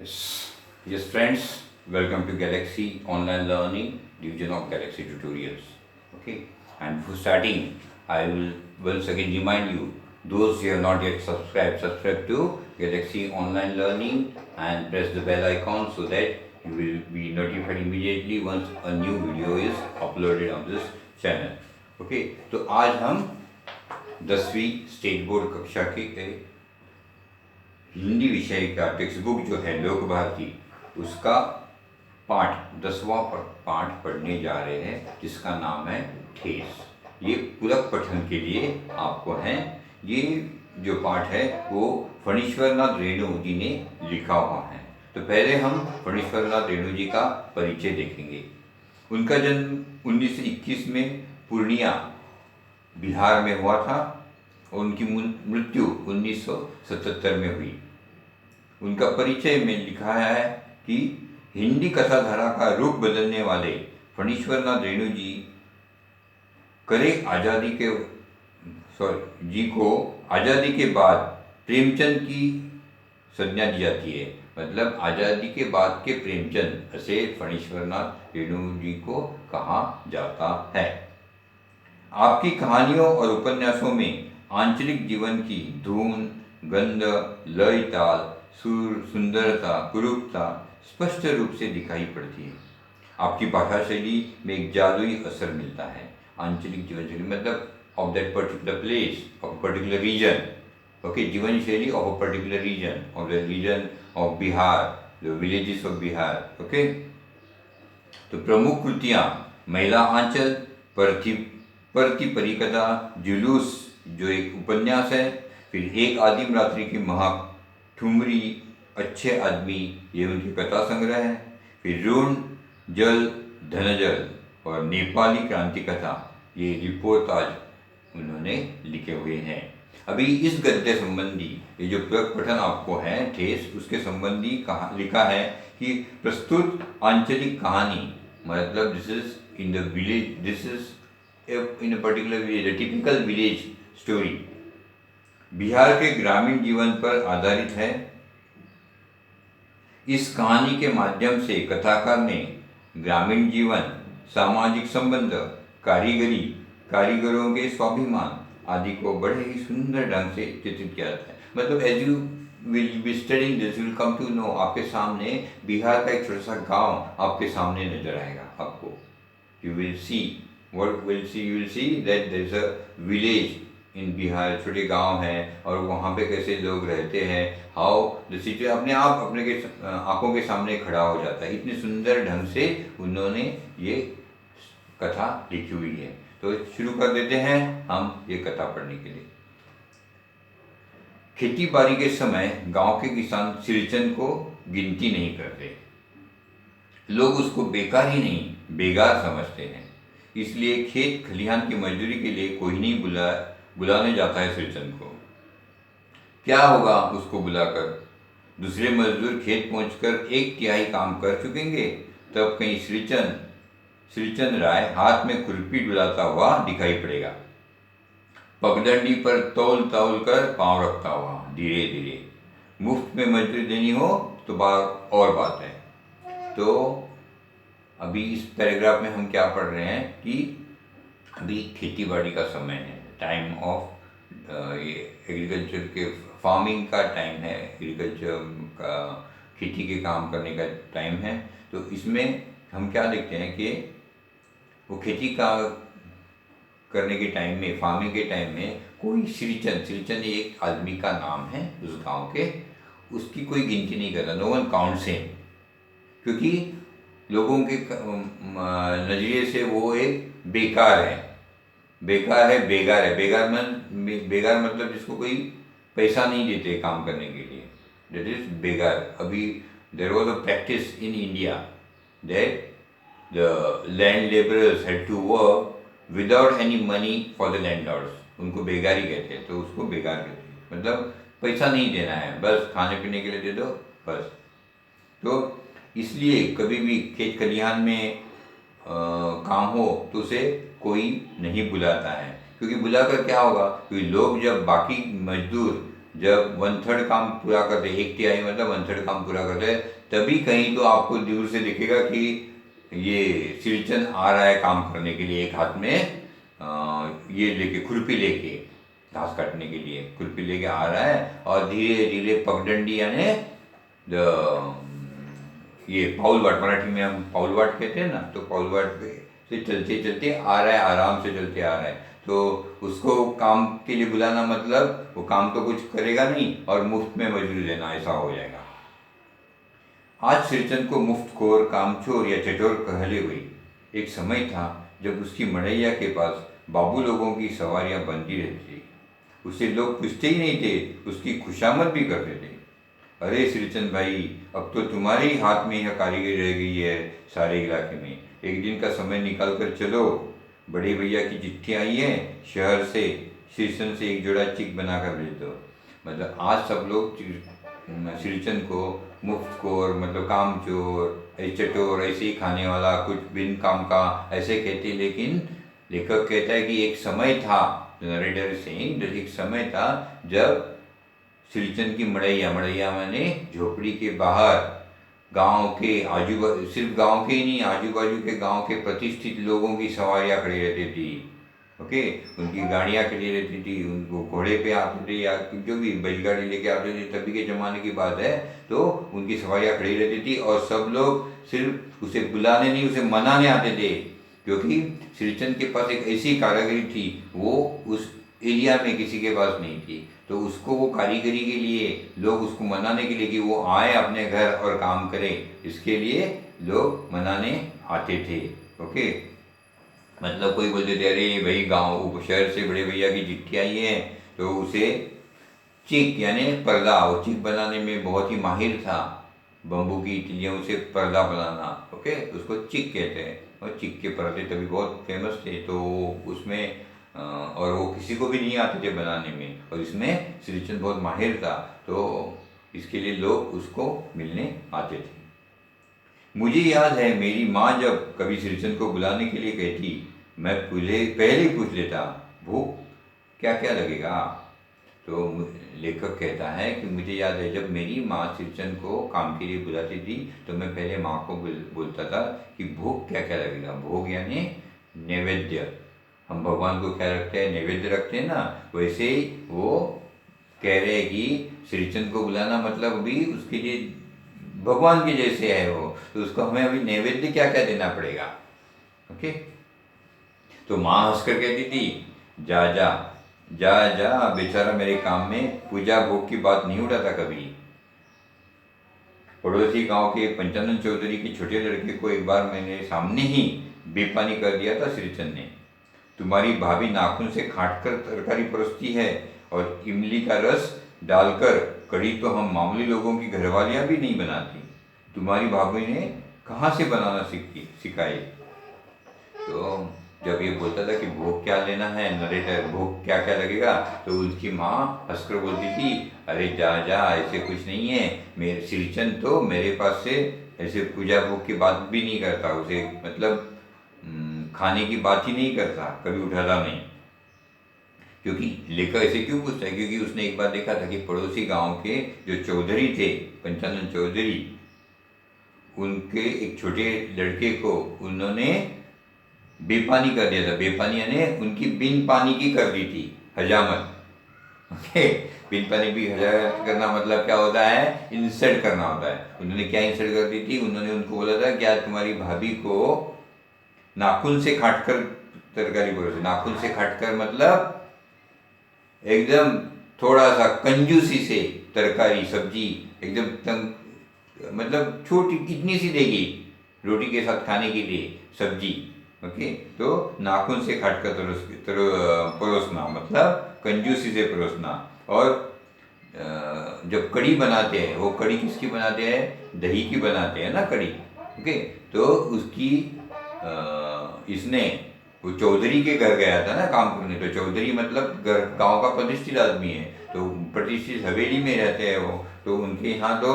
Yes, yes, friends, welcome to Galaxy Online Learning Division of Galaxy Tutorials. Okay, and for starting, I will once again remind you those who have not yet subscribed, subscribe to Galaxy Online Learning and press the bell icon so that you will be notified immediately once a new video is uploaded on this channel. Okay, तो आज हम 10वीं state board कक्षा के हिंदी विषय का text book जो है लोक भारती उसका पाठ 10वां पाठ पढ़ने जा रहे हैं जिसका नाम है ठेस। ये पूरक पठन के लिए आपको है। ये जो पाठ है वो फणीश्वरनाथ रेणु जी ने लिखा हुआ है। तो पहले हम फणीश्वरनाथ रेणु जी का परिचय देखेंगे। उनका जन्म 1921 में पूर्णिया बिहार में हुआ था और उनकी मृत्यु 1977 में हुई। उनका परिचय में लिखा है कि हिंदी कथाधारा का रूप बदलने वाले फणीश्वरनाथ रेणु जी को आज़ादी के बाद प्रेमचंद की संज्ञा दी जाती है। मतलब आज़ादी के बाद के प्रेमचंद ऐसे फणीश्वरनाथ रेणु जी को कहा जाता है। आपकी कहानियों और उपन्यासों में आंचलिक जीवन की धुन, गंध, लय, ताल, सुर, सुंदरता, कुरूपता स्पष्ट रूप से दिखाई पड़ती है। आपकी भाषा शैली में एक जादुई असर मिलता है। आंचलिक जीवन शैली मतलब of that particular place, of particular region. Okay, जीवन शैली of a particular region, of the region of Bihar, the villages of Bihar. Okay, तो प्रमुख कृतियाँ महिला आंचल, परती परिकथा, जुलूस जो एक उपन्यास है, फिर एक आदिम रात्रि की महक, ठुमरी, अच्छे आदमी ये उनकी कथा संग्रह है, फिर ऋण, जल, धनजल और नेपाली क्रांति कथा ये रिपोर्टाज उन्होंने लिखे हुए हैं। अभी इस गद्य संबंधी ये जो पठन आपको है ठेस उसके संबंधी लिखा है कि प्रस्तुत आंचलिक कहानी मतलब this is in the village, this is in a particular village, a typical village story, Bihar के ग्रामीण जीवन पर आधारित है। इस कहानी के माध्यम से कथाकार ने ग्रामीण जीवन, सामाजिक संबंध, कारीगरी, कारीगरों के स्वाभिमान आदि को बड़े ही सुंदर ढंग से चित्रित किया जाता है। मतलब as you will be studying this will come to know, आपके सामने बिहार का एक छोटा सा गांव आपके सामने नजर आएगा। आपको you will see you will see that there is a village in Bihar, छोटे गांव हैं और वहाँ पे कैसे लोग रहते हैं, हाउ द सिचुएशन अपने आप अपने आंखों के सामने खड़ा हो जाता है। इतने सुंदर ढंग से उन्होंने ये कथा लिखी हुई है। तो शुरू कर देते हैं हम ये कथा पढ़ने के लिए। खेती बाड़ी के समय गांव के किसान सिरचन को गिनती नहीं करते। लोग उसको बेकार ही नहीं बेगार समझते हैं। इसलिए खेत खलिहान की मजदूरी के लिए कोई नहीं बुलाने जाता है सिरचन को। क्या होगा उसको बुलाकर? दूसरे मजदूर खेत पहुंचकर 1/3 काम कर चुकेंगे, तब कहीं श्रीचंद राय हाथ में खुरपी डुलाता हुआ दिखाई पड़ेगा, पगडंडी पर तौल तौल कर पांव रखता हुआ धीरे धीरे। मुफ्त में मजदूरी देनी हो तो बात है। तो अभी इस पैराग्राफ में हम क्या पढ़ रहे हैं कि अभी खेती बाड़ी का समय है, टाइम ऑफ ये एग्रीकल्चर के फार्मिंग का टाइम है, एग्रीकल्चर का खेती के काम करने का टाइम है। तो इसमें हम क्या देखते हैं कि वो खेती का करने के टाइम में, फार्मिंग के टाइम में कोई श्रीचंद एक आदमी का नाम है उस गांव के, उसकी कोई गिनती नहीं करता। नो वन काउंट्स हिम, क्योंकि लोगों के नज़रिए से वो एक बेकार है। बेगार मतलब जिसको कोई पैसा नहीं देते काम करने के लिए, दैट इज बेगार। अभी there was a practice in India that the land labourers had to work without any money for the landlords. उनको बेगारी कहते हैं, तो उसको बेगार कहते हैं। मतलब पैसा नहीं देना है, बस खाने पीने के लिए दे दो बस। तो इसलिए कभी भी खेत खलिहान में काम हो तो उसे कोई नहीं बुलाता है, क्योंकि बुलाकर क्या होगा, क्योंकि लोग जब बाकी मजदूर जब 1/3 काम पूरा कर दे, 1/3 मतलब 1/3 काम पूरा कर दे, तभी कहीं तो आपको दूर से दिखेगा कि ये सिरचन आ रहा है काम करने के लिए, एक हाथ में ये लेके, खुरपी लेके, घास काटने के लिए खुरपी लेके आ रहा है, और धीरे धीरे पगडंडी यानी ये पाउल वाट, मराठी में हम पाउल वाट कहते हैं ना, तो पाउल वाट पे से चलते चलते आ रहा है, आराम से चलते आ रहा है। तो उसको काम के लिए बुलाना मतलब वो काम तो कुछ करेगा नहीं और मुफ्त में मजदूरी देना, ऐसा हो जाएगा। आज सिरचन को मुफ्तखोर, कामचोर या चटोर कहले हुई। एक समय था जब उसकी मड़ैया के पास बाबू लोगों की सवारियां बनती रहती थी। उसे लोग पूछते ही नहीं थे, उसकी खुशामद भी करते थे। अरे सिरचन भाई, अब तो तुम्हारे ही हाथ में यह कारीगरी रह गई है सारे इलाके में। एक दिन का समय निकाल कर चलो, बड़े भैया की चिट्ठी आई है शहर से, सिरचन से एक जोड़ा चिक बना कर भेज दो। मतलब आज सब लोग सिरचन को मुफ्तखोर, मतलब कामचोर, चटोर, ऐसे ही खाने वाला, कुछ बिन काम का ऐसे कहते, लेकिन लेखक कहता है कि एक समय था, नरेटर सेइंग, एक समय था जब सिरचन की मड़ैया, मड़ैया माने झोपड़ी के बाहर, गांव के आजू बाजू, सिर्फ गांव के ही नहीं, आजू बाजू के गांव के प्रतिष्ठित लोगों की सवारियां खड़ी रहती थी। ओके, उनकी गाड़ियां खड़ी रहती थी, उनको घोड़े पे आते थे या जो भी बैलगाड़ी लेके आते थे, तभी के ज़माने की बात है। तो उनकी सवारियां खड़ी रहती थी और सब लोग सिर्फ उसे बुलाने नहीं, उसे मनाने आते थे, क्योंकि सिरचन के पास एक ऐसी कारीगरी थी, वो उस एरिया में किसी के पास नहीं थी। तो उसको वो कारीगरी के लिए लोग उसको मनाने के लिए कि वो आए अपने घर और काम करें, इसके लिए लोग मनाने आते थे। ओके, मतलब कोई बोलते थे अरे भाई गांव शहर से बड़े भैया की चिट्ठी आई है, तो उसे चिक यानी पर्दा, वो चिक बनाने में बहुत ही माहिर था, बम्बू की तिलियों से पर्दा बनाना। ओके, उसको चिक कहते हैं, और चिक के पर्दे तभी बहुत फेमस थे। तो उसमें और वो किसी को भी नहीं आते थे बनाने में, और इसमें सिरचन बहुत माहिर था, तो इसके लिए लोग उसको मिलने आते थे। मुझे याद है मेरी माँ जब कभी सिरचन को बुलाने के लिए कहती, मैं पहले ही पूछ लेता, भूख क्या क्या लगेगा। तो लेखक कहता है कि मुझे याद है जब मेरी माँ सिरचन को काम के लिए बुलाती थी, तो मैं पहले माँ को बोलता था कि भोग क्या क्या लगेगा। भोग यानी नैवेद्य, हम भगवान को क्या रखते हैं, नैवेद्य रखते हैं ना, वैसे ही वो कह रहे हैं कि सिरचन को बुलाना मतलब अभी उसके लिए भगवान के जैसे है वो, तो उसको हमें अभी नैवेद्य क्या क्या देना पड़ेगा। ओके, तो माँ हंसकर कहती थी, जा जा जा जा बेचारा, मेरे काम में पूजा भोग की बात नहीं उठाता कभी। पड़ोसी गांव के पंचानन चौधरी के छोटे लड़के को एक बार मैंने सामने ही बेपानी कर दिया था सिरचन ने। तुम्हारी भाभी नाखून से खाटकर तरकारी परोसती है, और इमली का रस डालकर कढ़ी तो हम मामूली लोगों की घरवालियां भी नहीं बनाती। तुम्हारी भाभी ने कहाँ से बनाना सिखाई। तो जब ये बोलता था कि भोग क्या लेना है, नरेटर भोग क्या क्या लगेगा, तो उसकी माँ हंसकर बोलती थी, अरे जा जा ऐसे कुछ नहीं है, मेरे सिरचन तो मेरे पास से ऐसे पूजा भोग की बात भी नहीं करता, उसे मतलब खाने की बात ही नहीं करता, कभी उठाता नहीं। क्योंकि लेखक ऐसे क्यों पूछता है, क्योंकि उसने एक बार देखा था कि पड़ोसी गांव के जो चौधरी थे, पंचानन चौधरी, उनके एक छोटे लड़के को उन्होंने बेपानी कर दिया था। बेपानी यानी उनकी बिन पानी की कर दी थी हजामत। ओके, बिन पानी भी हजामत करना मतलब क्या होता है, इंसल्ट करना होता है। उन्होंने क्या इंसल्ट कर दी थी, उन्होंने उनको बोला था क्या तुम्हारी भाभी को नाखून से काटकर तरकारी परोसी। नाखून से काटकर मतलब एकदम थोड़ा सा कंजूसी से तरकारी सब्जी एकदम तंग, मतलब छोटी इतनी सी देगी रोटी के साथ खाने के लिए सब्जी। ओके, तो नाखून से काटकर परोसना मतलब कंजूसी से परोसना। और जब कड़ी बनाते हैं, वो कड़ी किसकी बनाते हैं, दही की बनाते हैं ना कड़ी। ओके, तो उसकी इसने वो चौधरी के घर गया था ना काम करने, तो चौधरी मतलब घर गांव का प्रतिष्ठित आदमी है, तो प्रतिष्ठित हवेली में रहते हैं वो, तो उनके यहाँ तो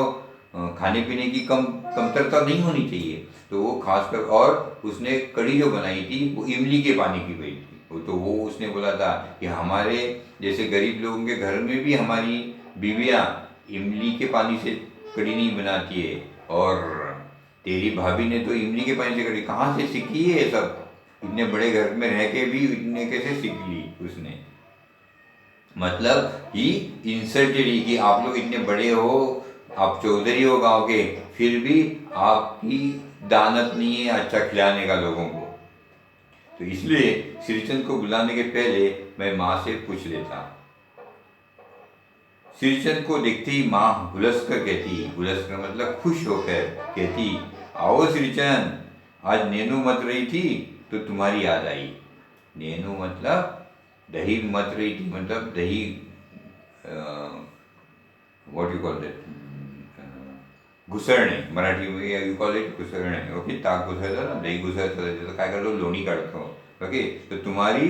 खाने पीने की कमतरता नहीं होनी चाहिए। तो वो खासकर, और उसने कड़ी जो बनाई थी वो इमली के पानी की गई थी। तो वो उसने बोला था कि हमारे जैसे गरीब लोगों के घर में भी हमारी बीवियाँ इमली के पानी से कढ़ी नहीं बनाती है, और तेरी भाभी ने तो इमली के पानी से कढ़ी कहाँ से सीखी है ये सब? इतने बड़े घर में रह के भी इतने कैसे सीख ली उसने? मतलब ही इंसल्टेड ही कि आप लोग इतने बड़े हो, आप चौधरी हो गांव के, फिर भी आपकी दानत नहीं है अच्छा खिलाने का लोगों को। तो इसलिए श्रीचंद को बुलाने के पहले मैं माँ से पूछ लेता। श्रीचंद को देखते ही माँ हुलस कर कहती, हुलस कर मतलब खुश होकर कहती, आओ श्रीचंद, आज नेनू मत रही थी तो तुम्हारी याद आई। नेनू मतलब दही मत रही थी, मतलब दही, व्हाट यू कॉल दैट, घुसळणे मराठी में यू कॉल इट घुसळणे। ओके, ताक घुसळतं ना, दही घुसळतं, त्याचं काय करतो, लोणी काढतो। ओके, तो तुम्हारी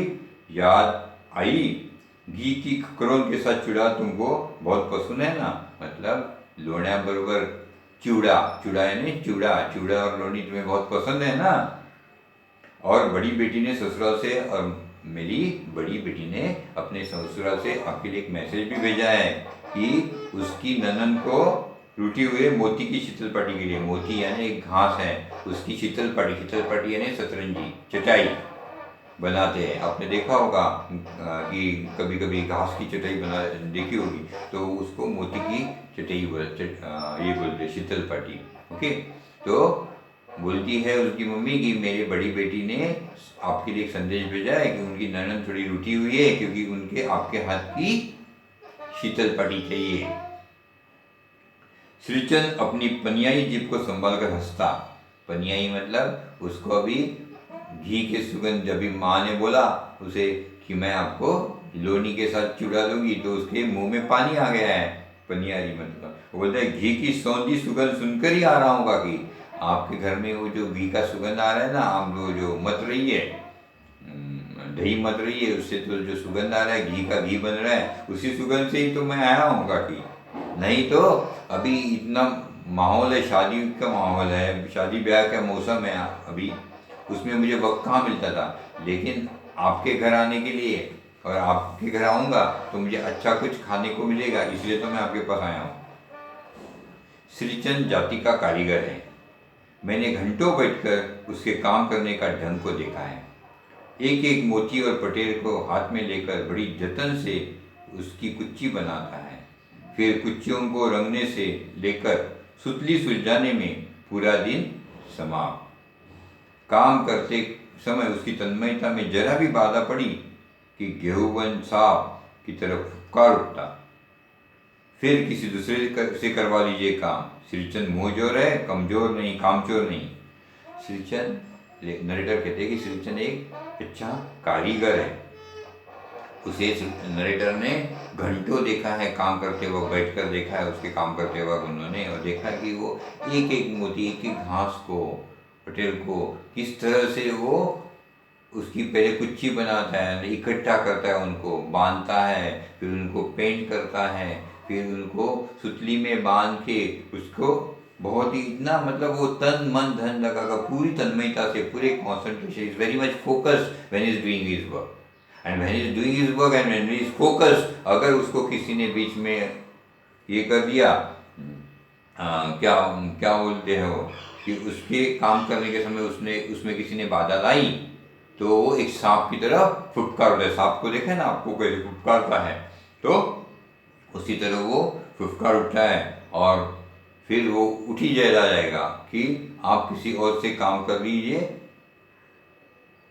याद आई, घी की करोन के साथ चूड़ा तुमको बहुत पसंद है ना, मतलब लोण्याबरोबर चिवड़ा, चूड़ा है नहीं चूड़ा, चूड़ा और लोनी तुम्हें बहुत पसंद है ना। और बड़ी बेटी ने ससुराल से, और मेरी बड़ी बेटी ने अपने ससुराल से आपके लिए एक मैसेज भी भेजा है कि उसकी ननन को रूठी हुए मोती की शीतल पाटी के लिए, मोती यानी एक घास है, उसकी शीतल पाटी यानी सतरंजी चटाई बनाते हैं। आपने देखा होगा कि कभी कभी घास की चटाई बना देखी होगी, तो उसको मोती की चटाई ये बोलते शीतल पाटी। ओके, तो बोलती है उसकी मम्मी कि मेरी बड़ी बेटी ने आपके लिए एक संदेश भेजा है कि उनकी ननन थोड़ी रूठी हुई है, क्योंकि उनके आपके हाथ की शीतल पाटी चाहिए। श्रीचंद अपनी पनियाई जीभ को संभाल कर हंसता। पनियाई मतलब उसको अभी घी के सुगंध, जब भी माँ ने बोला उसे कि मैं आपको लोनी के साथ चूड़ा दूंगी, तो उसके मुंह में पानी आ गया है। पनियाई मतलब वो बोलता है घी की सौंधी सुगंध सुनकर ही आ रहा हूँ कि आपके घर में वो जो घी का सुगंध आ रहा है ना, आप वो जो मत रही है, दही मत रही है, उससे तो जो सुगंध आ रहा है, घी का घी बन रहा है, उसी सुगंध से ही तो मैं आया हूँ कि नहीं तो अभी इतना माहौल है, शादी का माहौल है, शादी ब्याह का मौसम है अभी, उसमें मुझे वक्त कहाँ मिलता था। लेकिन आपके घर आने के लिए, और आपके घर आऊँगा तो मुझे अच्छा कुछ खाने को मिलेगा, इसलिए तो मैं आपके पास आया हूँ। श्रीचंद जाति का कारीगर है। मैंने घंटों बैठकर उसके काम करने का ढंग को देखा है। एक एक मोती और पटेल को हाथ में लेकर बड़ी जतन से उसकी कुच्ची बनाता है। फिर कुच्चियों को रंगने से लेकर सुतली सुलझाने में पूरा दिन समाप्त। काम करते समय उसकी तन्मयता में जरा भी बाधा पड़ी कि गेहूं सांप की तरफ फुफकार उठता। फिर किसी दूसरे से करवा लीजिए काम। श्रीचंद मुंहजोर है, कमजोर नहीं, कामचोर नहीं। श्रीचंद, नरेटर कहते हैं कि श्रीचंद एक अच्छा कारीगर है। उसे नरेटर ने घंटों देखा है काम करते वक्त, बैठकर देखा है उसके काम करते वक्त उन्होंने, और देखा कि वो एक एक मोती, एक एक घास को, पटेल को किस तरह से वो उसकी पहले कुच्ची बनाता है, इकट्ठा करता है, उनको बांधता है, फिर उनको पेंट करता है, फिर उनको सुतली में बांध के उसको बहुत ही इतना, मतलब वो तन मन धन लगाकर पूरी तन्मयता से, पूरे concentration, is very much focused when is doing his work. And when is doing his work and when is focused, अगर उसको किसी ने बीच में ये कर दिया, क्या क्या बोलते हैं वो, कि उसके काम करने के समय उसमें किसी ने बाधा लाई, तो वो एक सांप की तरह फुटकार उठता है। सांप को देखे ना आपको कैसे फुटकारता है, तो उसी तरह वो फुटकार उठता है, और फिर वो उठ ही जाएगा कि आप किसी और से काम कर लीजिए,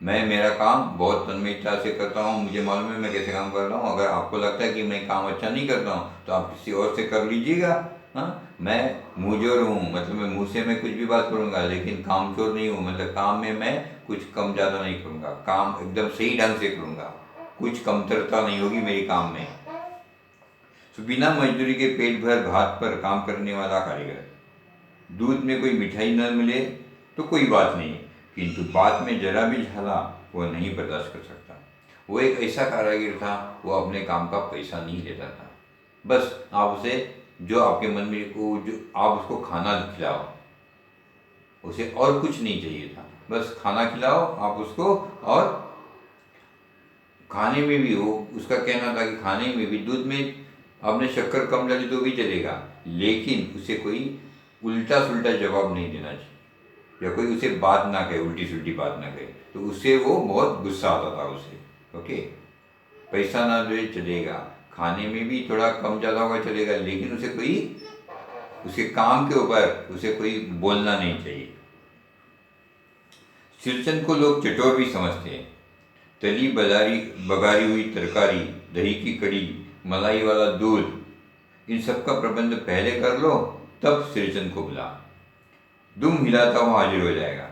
मैं मेरा काम बहुत तन्मयता से करता हूँ, मुझे मालूम है मैं कैसे काम कर रहा हूँ। अगर आपको लगता है कि मैं काम अच्छा नहीं करता हूँ तो आप किसी और से कर लीजिएगा। हाँ, मैं मुंहजोर हूँ, मतलब मैं मुँह से मैं कुछ भी बात करूँगा, लेकिन कामचोर नहीं हूँ, मतलब काम में मैं कुछ कम ज़्यादा नहीं करूँगा, काम एकदम सही ढंग से करूँगा, कुछ कमतरता नहीं होगी मेरे काम में। तो बिना मजदूरी के पेट भर भात पर काम करने वाला कारीगर। दूध में कोई मिठाई न मिले तो कोई बात नहीं, किंतु बात में जरा भी झाला वो नहीं बर्दाश्त कर सकता। वो एक ऐसा कारीगर था, वो अपने काम का पैसा नहीं लेता था। बस आप उसे जो आपके मन में को, जो आप उसको खाना खिलाओ, उसे और कुछ नहीं चाहिए था, बस खाना खिलाओ आप उसको। और खाने में भी वो, उसका कहना था कि खाने में भी दूध में आपने शक्कर कम डाली तो भी चलेगा, लेकिन उसे कोई उल्टा सुल्टा जवाब नहीं देना चाहिए, या कोई उसे बात ना कहे, उल्टी सुल्टी बात ना कहे, तो उससे वो बहुत गुस्सा आता था उसे। ओके, पैसा ना दे चलेगा, खाने में भी थोड़ा कम ज़्यादा होगा चलेगा, लेकिन उसे कोई उसके काम के ऊपर उसे कोई बोलना नहीं चाहिए। सिरचंद को लोग चटोर भी समझते हैं। तली बघारी हुई तरकारी, दही की कड़ी, मलाई वाला दूध, इन सब का प्रबंध पहले कर लो, तब सिरचंद को बुला। दुम हिलाता हुआ हाजिर हो जाएगा।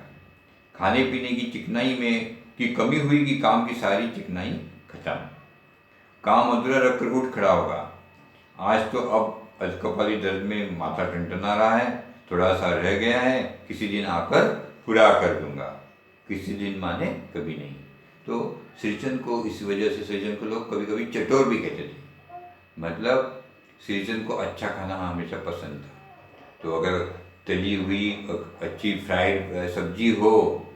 खाने पीने की चिकनाई में की कमी हुई कि काम की सारी चिकनाई खत्म। काम अधूरा रखकर उठ खड़ा होगा। आज तो अब अधकपाली दर्द में माथा टनटना रहा है, थोड़ा सा रह गया है, किसी दिन आकर पूरा कर दूंगा। किसी दिन माने कभी नहीं। तो श्रीचंद को इस वजह से श्रीचंद को लोग कभी कभी चटोर भी कहते थे। मतलब श्रीचंद को अच्छा खाना हमेशा पसंद था। तो अगर तली हुई अच्छी फ्राइड सब्जी हो,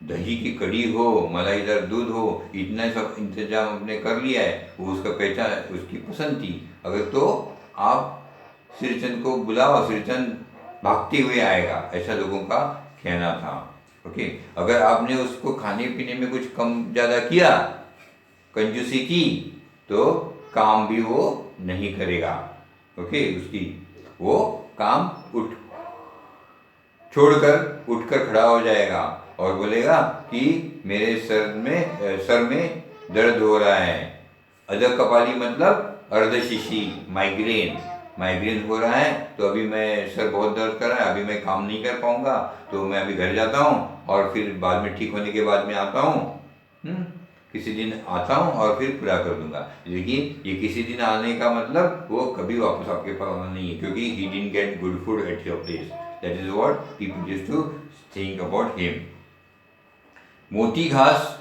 दही की कड़ी हो, मलाईदार दूध हो, इतना सब इंतजाम आपने कर लिया है, वो उसका पहचान उसकी पसंद थी। अगर तो आप श्रीचंद को बुलाओ, श्रीचंद भागते हुए आएगा, ऐसा लोगों का कहना था। ओके, अगर आपने उसको खाने पीने में कुछ कम ज़्यादा किया, कंजूसी की, तो काम भी वो नहीं करेगा। ओके, उसकी वो काम उठकर खड़ा हो जाएगा और बोलेगा कि मेरे सर में दर्द हो रहा है। अधर कपाली मतलब अर्धशिशी, माइग्रेन हो रहा है, तो अभी मैं सर बहुत दर्द कर रहा है, अभी मैं काम नहीं कर पाऊंगा, तो मैं अभी घर जाता हूँ और फिर बाद में ठीक होने के बाद में आता हूँ। किसी दिन आता हूँ और फिर पूरा कर दूंगा। लेकिन ये किसी दिन आने का मतलब वो कभी वापस आपके पास आना नहीं है, क्योंकि he didn't get good food at your place. That is what people used to think about him. मोती घास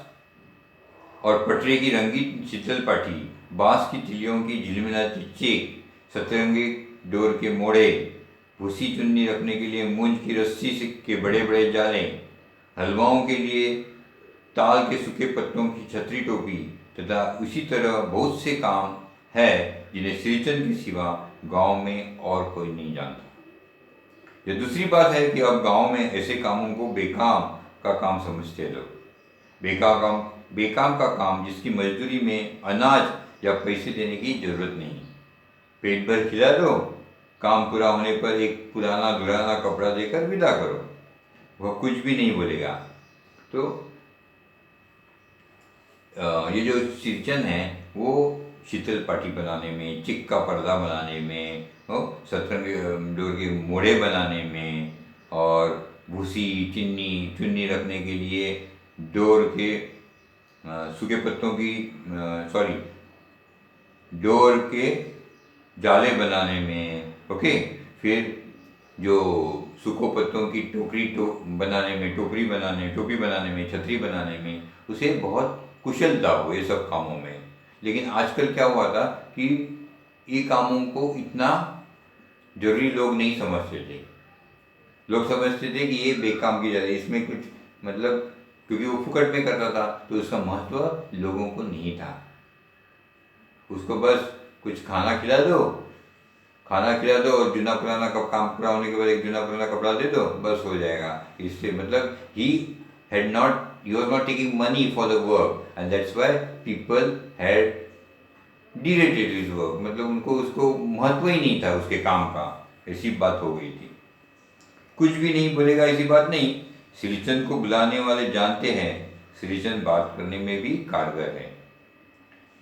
और पटरे की रंगीन शीतल पाटी, बांस की तिलियों की झिलमिलाती चेक, सतरंगी डोर के मोड़े, भूसी चुन्नी रखने के लिए मूंज की रस्सी से के बड़े बड़े जाले, हलवाओं के लिए ताल के सूखे पत्तों की छतरी टोपी, तथा उसी तरह बहुत से काम है जिन्हें श्रीचंद के सिवा गांव में और कोई नहीं जानता। यह दूसरी बात है कि अब गांव में ऐसे कामों को बेकाम का काम समझते लोग। बेकाम का काम जिसकी मजदूरी में अनाज या पैसे देने की जरूरत नहीं, पेट भर खिला दो, काम पूरा होने पर एक पुराना दुराना कपड़ा देकर विदा करो, वह कुछ भी नहीं बोलेगा। तो ये जो सिरचन है वो शीतल पाटी बनाने में, चिक का पर्दा बनाने में, सतरंग डोर के मोड़े बनाने में, और भूसी चुन्नी रखने के लिए डोर के सूखे पत्तों की डोर के जाले बनाने में। ओके, फिर जो सूखो पत्तों की टोपी बनाने में, छतरी बनाने में उसे बहुत कुशलता हो ये सब कामों में। लेकिन आजकल क्या हुआ था कि ये कामों को इतना जरूरी लोग नहीं समझते थे। लोग समझते थे कि ये बेकाम की जाती है, इसमें कुछ मतलब, क्योंकि वो फुकट में करता था तो उसका महत्व लोगों को नहीं था। उसको बस कुछ खाना खिला दो और जुना पुराना काम पूरा होने के बाद एक जुना पुराना कपड़ा दे दो, बस हो जाएगा। इससे मतलब he was not taking money for the work, and that's why people had derated his work। मतलब उनको उसको महत्व ही नहीं था उसके काम का, ऐसी बात हो गई थी। कुछ भी नहीं बोलेगा ऐसी बात नहीं। श्रीचंद को बुलाने वाले जानते हैं श्रीचंद बात करने में भी कारगर है।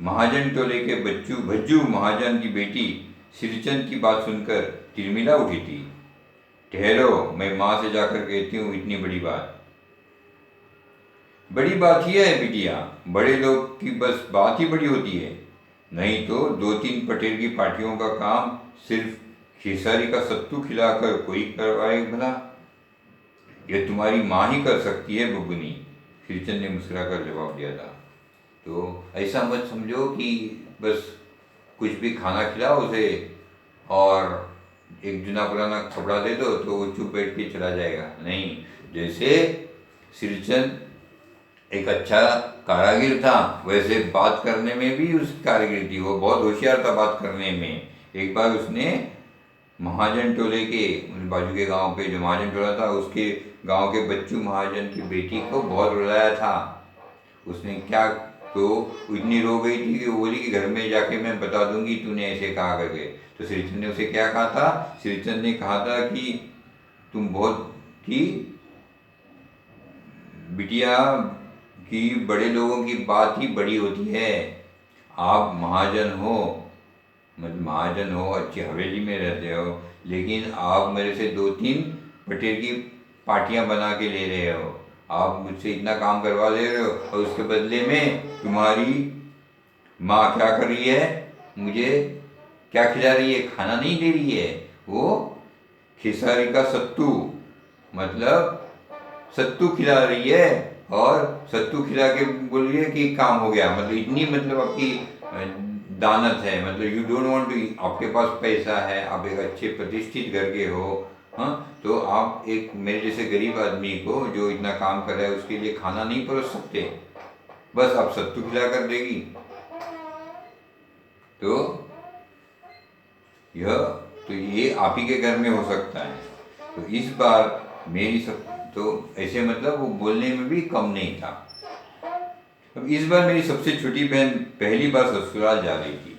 महाजन टोले के भज्जू महाजन की बेटी श्रीचंद की बात सुनकर तिरमिला उठी थी। ठहरो, मैं माँ से जाकर कहती हूँ इतनी बड़ी बात ही है बिटिया, बड़े लोग की बस बात ही बड़ी होती है, नहीं तो 2-3 पटेल की पार्टियों का काम सिर्फ खेसारी का सत्तू खिलाकर कोई करवाए भला? यह तुम्हारी माँ ही कर सकती है बबुनी, श्रीचंद ने मुस्कुराकर जवाब दिया था। तो ऐसा मत समझो कि बस कुछ भी खाना खिलाओ उसे और एक जुना पुराना कपड़ा दे दो तो वो चुप बैठ के चला जाएगा। नहीं, जैसे श्रीचंद एक अच्छा कारीगर था, वैसे बात करने में भी उसकी कारीगरी थी, वो बहुत होशियार था बात करने में। एक बार उसने महाजन टोले के बाजू के गांव पे जो महाजन टोला था उसके गांव के बच्चू महाजन की बेटी को बहुत रुलाया था। उसने क्या, तो इतनी रो गई थी कि वो बोली कि घर में जाके मैं बता दूंगी तूने ऐसे कहा करके। तो श्रीचंद ने उसे क्या कहा था, श्रीचंद ने कहा था कि तुम बहुत की बिटिया की बड़े लोगों की बात ही बड़ी होती है। आप महाजन हो, मतलब महाजन हो, अच्छी हवेली में रहते हो, लेकिन आप मेरे से 2-3 पटेल की पार्टियां बना के ले रहे हो। आप मुझसे इतना काम करवा ले रहे हो और उसके बदले में तुम्हारी माँ क्या कर रही है, मुझे क्या खिला रही है, खाना नहीं दे रही है, वो खेसारी का सत्तू, मतलब सत्तू खिला रही है। और सत्तू खिला के बोल रही है कि काम हो गया, मतलब इतनी, मतलब आपकी दानत है, मतलब यू डोंट वांट टू, आपके पास पैसा है, आप एक अच्छे प्रतिष्ठित घर के हो, हाँ, तो आप एक मेरे जैसे गरीब आदमी को जो इतना काम कर रहा है उसके लिए खाना नहीं परोस सकते, बस आप सत्तू खिला कर देगी। तो यह, तो ये आप ही के घर में हो सकता है। तो इस बार मेरी सब, तो ऐसे मतलब वो बोलने में भी कम नहीं था। अब इस बार मेरी सबसे छोटी बहन पहली बार ससुराल जा रही थी।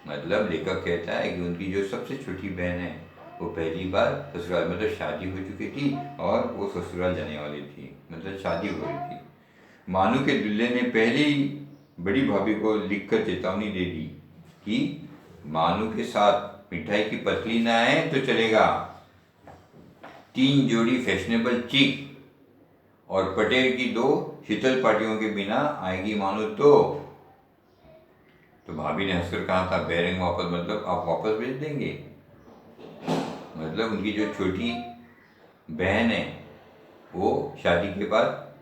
मतलब लेखक कहता है कि उनकी जो सबसे छोटी बहन है वो पहली बार ससुराल, मतलब शादी हो चुकी थी और वो ससुराल जाने वाली थी, मतलब शादी हो रही थी। मानू के दूल्हे ने पहले ही बड़ी भाभी को लिखकर चेतावनी दे दी कि मानू के साथ मिठाई की पतली ना आए तो चलेगा, 3 जोड़ी फैशनेबल चिक और पटेल की 2 शीतल पार्टियों के बिना आएगी मानू तो भाभी ने हंसकर कहा था, बेरिंग वापस, मतलब आप वापस भेज देंगे। मतलब उनकी जो छोटी बहन है वो शादी के बाद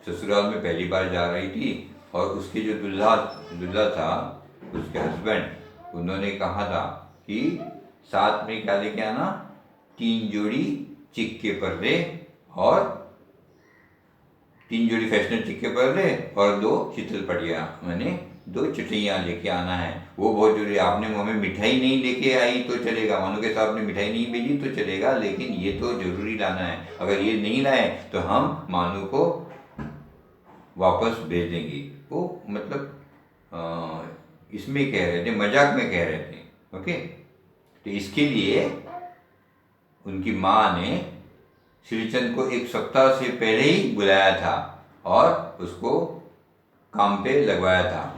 ससुराल में पहली बार जा रही थी और उसके जो दूल्हा दूल्हा था, उसके हस्बैंड, उन्होंने कहा था कि साथ में क्या लेके आना, 3 जोड़ी चिक के पर्दे और 3 जोड़ी फैशनेबल चिक के पर्दे और 2 शीतल पटिया, मैंने 2 चटैयाँ लेके आना है, वो बहुत जरूरी है। आपने हमें मिठाई नहीं लेके आई तो चलेगा, मानो के साथ आपने मिठाई नहीं भेजी तो चलेगा, लेकिन ये तो जरूरी लाना है, अगर ये नहीं लाए तो हम मानू को वापस भेज देंगे। वो मतलब इसमें कह रहे थे, मजाक में कह रहे थे, ओके। तो इसके लिए उनकी माँ ने श्रीचंद को 1 सप्ताह से पहले ही बुलाया था और उसको काम पे लगवाया था।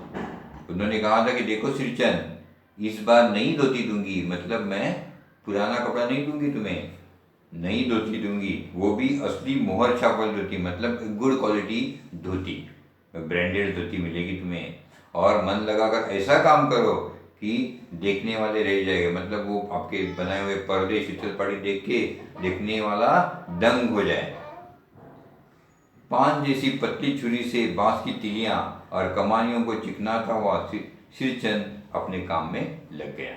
उन्होंने कहा था कि देखो श्रीचंद, इस बार नहीं धोती दूंगी, मतलब मैं पुराना कपड़ा नहीं दूंगी तुम्हें, नहीं धोती दूंगी, वो भी असली मोहर छापल धोती, मतलब गुड क्वालिटी धोती, ब्रांडेड धोती मिलेगी तुम्हें। और मन लगाकर ऐसा काम करो कि देखने वाले रह जाएंगे, मतलब वो आपके बनाए हुए पर्दे शीतल पड़ी देख के देखने वाला दंग हो जाए। पान जैसी पतली छुरी से बांस की तिलियां और कमानियों को चिकनाता हुआ श्रीचंद अपने काम में लग गया।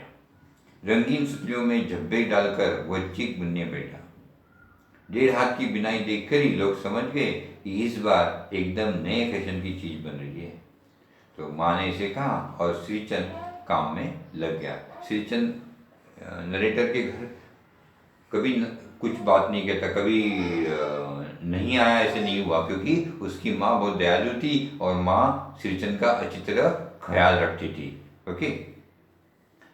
रंगीन सुतलियों में झब्बे डालकर वह चिक बुनने बैठा। 1.5 हाथ की बिनाई देखकर ही लोग समझ गए कि इस बार एकदम नए फैशन की चीज बन रही है। तो माँ ने इसे कहा और श्रीचंद काम में लग गया। श्रीचंद नरेटर के घर कभी कुछ बात नहीं कहता, कभी नहीं आया, ऐसे नहीं हुआ, क्योंकि उसकी माँ बहुत दयालु थी और माँ श्रीचंद का अच्छी तरह ख्याल रखती थी, ओके।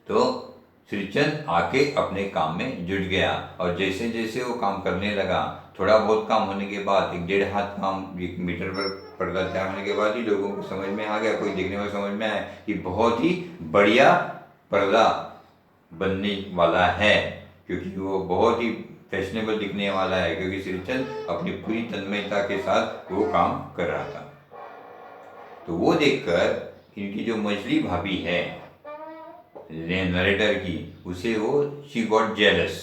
तो श्रीचंद आके अपने काम में जुट गया और जैसे जैसे वो काम करने लगा, थोड़ा बहुत काम होने के बाद, 1.5 हाथ काम 1 मीटर पर पर्दा तैयार होने के बाद ही लोगों को समझ में आ गया, कोई देखने में समझ में आया कि बहुत ही बढ़िया पर्दा बनने वाला है, क्योंकि वो बहुत ही फैशनेबल दिखने वाला है, क्योंकि श्रीचंद अपनी पूरी तन्मयता के साथ वो काम कर रहा था। तो वो देखकर इनकी जो मछली भाभी है नरेटर की, उसे वो शी गॉट जेलस